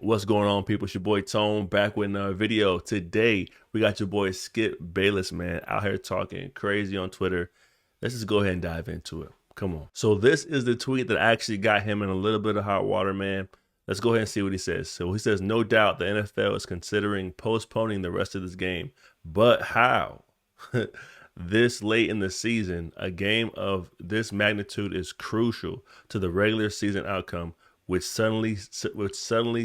What's going on, people? It's your boy Tone back with another video. Today, we got your boy Skip Bayless, man, out here talking crazy on Twitter. Let's just go ahead and dive into it. Come on. So this is the tweet that actually got him in a little bit of hot water, man. Let's go ahead and see what he says. So he says, no doubt the NFL is considering postponing the rest of this game, but how? This late in the season, a game of this magnitude is crucial to the regular season outcome, which suddenly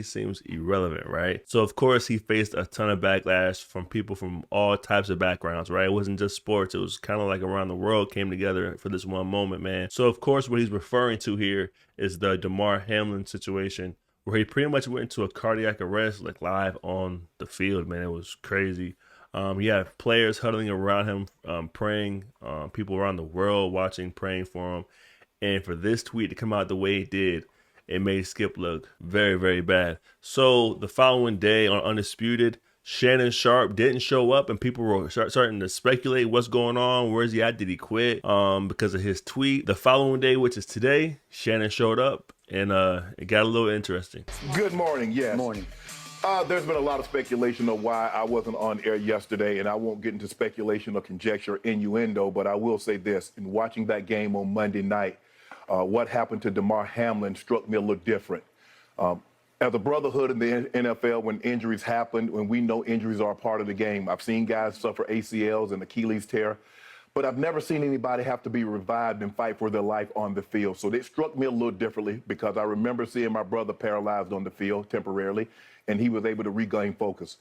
seems irrelevant, right? So of course he faced a ton of backlash from people from all types of backgrounds, right? It wasn't just sports, it was kind of like around the world came together for this one moment, man. So of course what he's referring to here is the Damar Hamlin situation, where he pretty much went into a cardiac arrest, like live on the field, man. It was crazy. He had players huddling around him, praying, people around the world watching, praying for him. And for this tweet to come out the way it did, it made Skip look very, very bad. So the following day on Undisputed, Shannon Sharpe didn't show up, and people were starting to speculate what's going on. Where's he at? Did he quit? Because of his tweet. The following day, which is today, Shannon showed up, and it got a little interesting. Good morning. Yes. Good morning. There's been a lot of speculation of why I wasn't on air yesterday, and I won't get into speculation or conjecture, innuendo, but I will say this. In watching that game on Monday night, what happened to Damar Hamlin struck me a little different. As a brotherhood in the NFL, when injuries happen, when we know injuries are a part of the game, I've seen guys suffer ACLs and Achilles tear, but I've never seen anybody have to be revived and fight for their life on the field. So it struck me a little differently because I remember seeing my brother paralyzed on the field temporarily, and he was able to regain focus.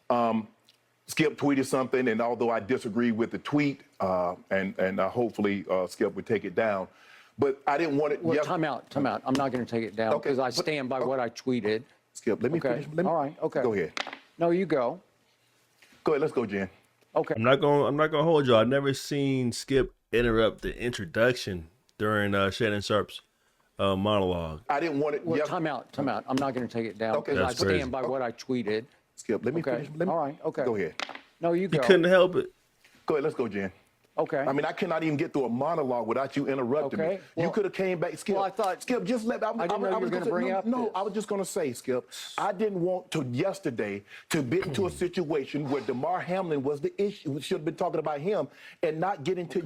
Skip tweeted something, and although I disagree with the tweet, and hopefully Skip would take it down, but I didn't want it. Well, time out. I'm not going to take it down because I stand by what I tweeted. Skip, let me finish. All right, okay. Go ahead. No, you go. Go ahead, let's go, Jen. Okay. I'm not gonna hold you. I've never seen Skip interrupt the introduction during Shannon Sharpe's monologue. I didn't want it. Well, time out. I'm not going to take it down because I stand by what I tweeted. Skip, let me finish. All right, okay. Go ahead. No, you go. You couldn't help it. Go ahead, let's go, Jen. Okay. I mean, I cannot even get through a monologue without you interrupting me. Well, you could have came back, Skip. Well, I thought. Skip, just let. I didn't know you were going to bring up. No, I was just going to say, Skip. I didn't want to yesterday to be into a situation where Damar Hamlin was the issue. We should have been talking about him and not get into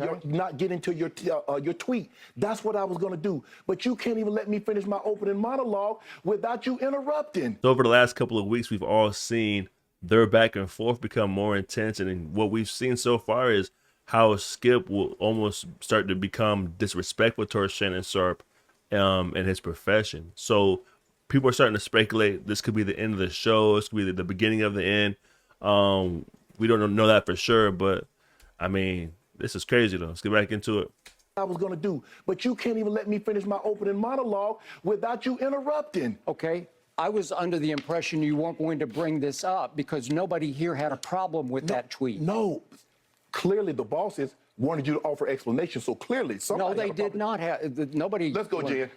your tweet. That's what I was going to do. But you can't even let me finish my opening monologue without you interrupting. So over the last couple of weeks, we've all seen their back and forth become more intense, and what we've seen so far is how Skip will almost start to become disrespectful towards Shannon Sharpe and his profession. So people are starting to speculate this could be the end of the show. This could be the beginning of the end. We don't know that for sure, but I mean, this is crazy though. Let's get back into it. I was going to do, but you can't even let me finish my opening monologue without you interrupting. Okay. I was under the impression you weren't going to bring this up because nobody here had a problem with that tweet. No. Clearly, the bosses wanted you to offer explanations, so clearly somebody. No, they did not have. Nobody. Let's go, Jen.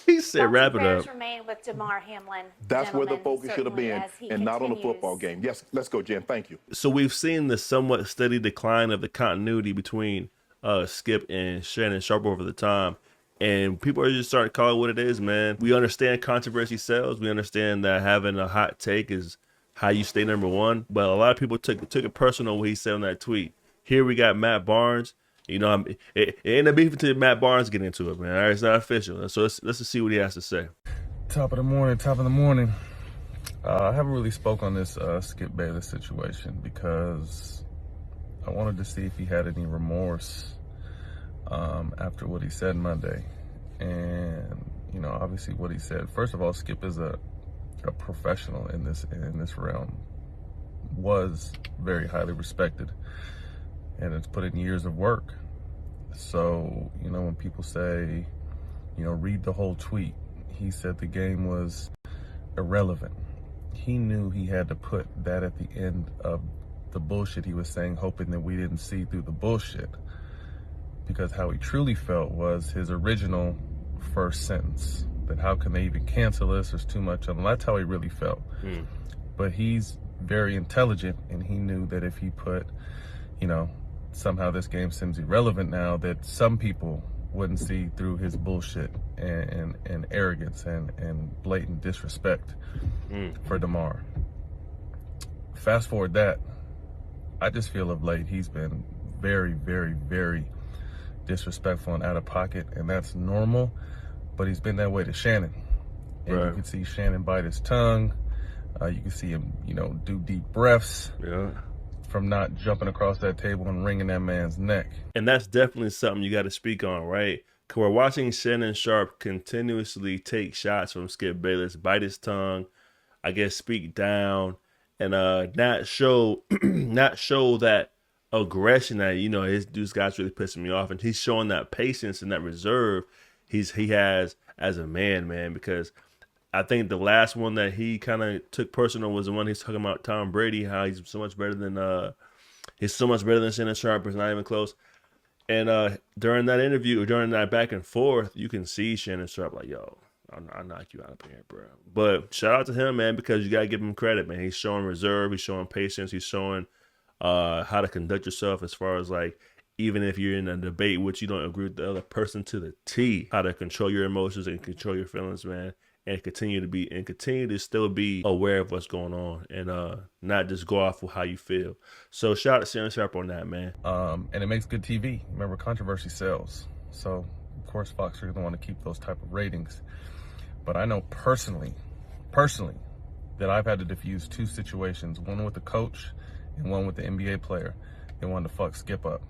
He said, "Wrap it up." Remain with Damar Hamlin. That's where the focus should have been, and not on the football game. Yes, let's go, Jen. Thank you. So we've seen the somewhat steady decline of the continuity between Skip and Shannon Sharpe over the time. And people are just starting to call it what it is, man. We understand controversy sells. We understand that having a hot take is how you stay number one. But a lot of people took it personal what he said on that tweet. Here we got Matt Barnes. You know, it ain't a beef until Matt Barnes get into it, man. All right, it's not official. So let's just see what he has to say. Top of the morning. I haven't really spoke on this Skip Bayless situation because I wanted to see if he had any remorse after what he said Monday. And, you know, obviously what he said, first of all, Skip is a professional in this realm, was very highly respected, and it's put in years of work. So, you know, when people say, you know, read the whole tweet, he said the game was irrelevant. He knew he had to put that at the end of the bullshit he was saying, hoping that we didn't see through the bullshit. Because how he truly felt was his original first sentence, that how can they even cancel this? There's too much of them. That's how he really felt. But he's very intelligent, and he knew that if he put, you know, somehow this game seems irrelevant now, that some people wouldn't see through his bullshit and arrogance and blatant disrespect for Damar. Fast forward that, I just feel of late he's been very, very, very disrespectful and out of pocket, and that's normal, but he's been that way to Shannon. And Right. You can see Shannon bite his tongue. You can see him, do deep breaths. Yeah. From not jumping across that table and wringing that man's neck. And that's definitely something you got to speak on, right? Because we're watching Shannon Sharpe continuously take shots from Skip Bayless, bite his tongue, I guess speak down, and not show that aggression that, these guys really pissing me off. And he's showing that patience and that reserve he has as a man, because I think the last one that he kind of took personal was the one he's talking about Tom Brady, how he's so much better than Shannon Sharpe. It's not even close. And during that interview, during that back and forth, you can see Shannon Sharpe like, yo, I'll knock you out of here, bro. But shout out to him, man, because you got to give him credit, man. He's showing reserve. He's showing patience. He's showing how to conduct yourself as far as, like, even if you're in a debate which you don't agree with the other person to the T, how to control your emotions and control your feelings, man. And continue to still be aware of what's going on, and not just go off with how you feel. So shout out to Shannon Sharpe on that, man. And it makes good TV. Remember, controversy sells. So of course Fox are going to want to keep those type of ratings. But I know personally, that I've had to diffuse two situations, one with the coach and one with the NBA player. They wanted to fuck Skip up.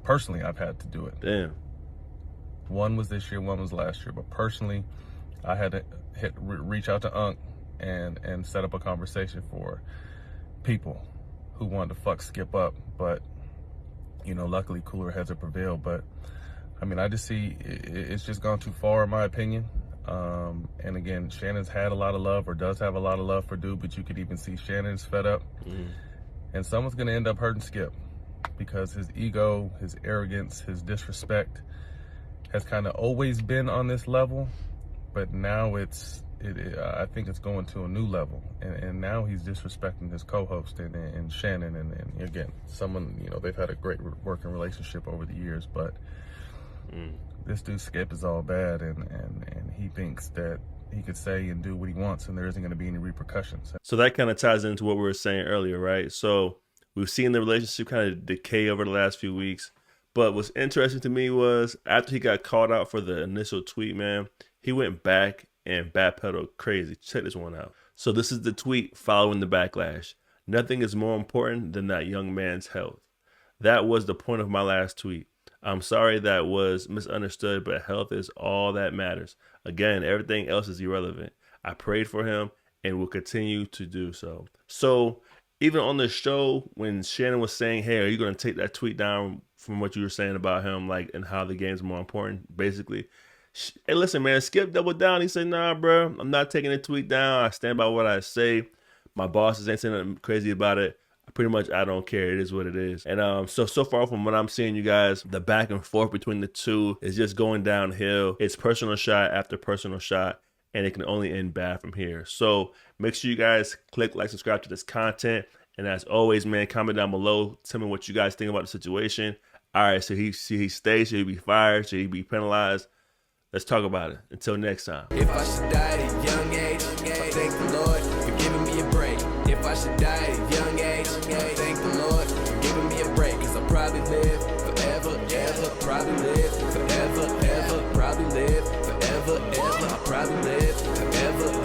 Personally, I've had to do it. Damn. One was this year, one was last year. But personally, I had to reach out to Unc and set up a conversation for people who wanted to fuck Skip up. But, luckily cooler heads have prevailed. But, I mean, I just see it's just gone too far, in my opinion. And again, Shannon's had a lot of love, or does have a lot of love for Dude, but you could even see Shannon's fed up. And someone's going to end up hurting Skip because his ego, his arrogance, his disrespect has kind of always been on this level. But now I think it's going to a new level, and now he's disrespecting his co-host and Shannon, and again, someone, they've had a great working relationship over the years, but this dude Skip is all bad, and he thinks that he could say and do what he wants, and there isn't going to be any repercussions. So that kind of ties into what we were saying earlier, right? So we've seen the relationship kind of decay over the last few weeks, but what's interesting to me was after he got called out for the initial tweet, man, he went back and backpedaled crazy. Check this one out. So this is the tweet following the backlash. Nothing is more important than that young man's health. That was the point of my last tweet. I'm sorry that was misunderstood, but health is all that matters. Again, everything else is irrelevant. I prayed for him and will continue to do so. So even on the show, when Shannon was saying, hey, are you going to take that tweet down from what you were saying about him, like, and how the game's more important, basically? Hey, listen, man, Skip doubled down. He said, nah, bro, I'm not taking the tweet down. I stand by what I say. My bosses ain't saying nothing crazy about it. Pretty much, I don't care. It is what it is. And so far from what I'm seeing, you guys, the back and forth between the two is just going downhill. It's personal shot after personal shot, and it can only end bad from here. So make sure you guys click like, subscribe to this content. And as always, man, comment down below. Tell me what you guys think about the situation. All right, so he stays? Should he be fired? Should he be penalized? Let's talk about it. Until next time. If I should die at a young age, I thank the Lord for giving me a break. If I should die at a young age, I thank the Lord for giving me a break. Cause I'll probably live forever, ever, probably live forever, ever, probably live forever, ever, I'll probably live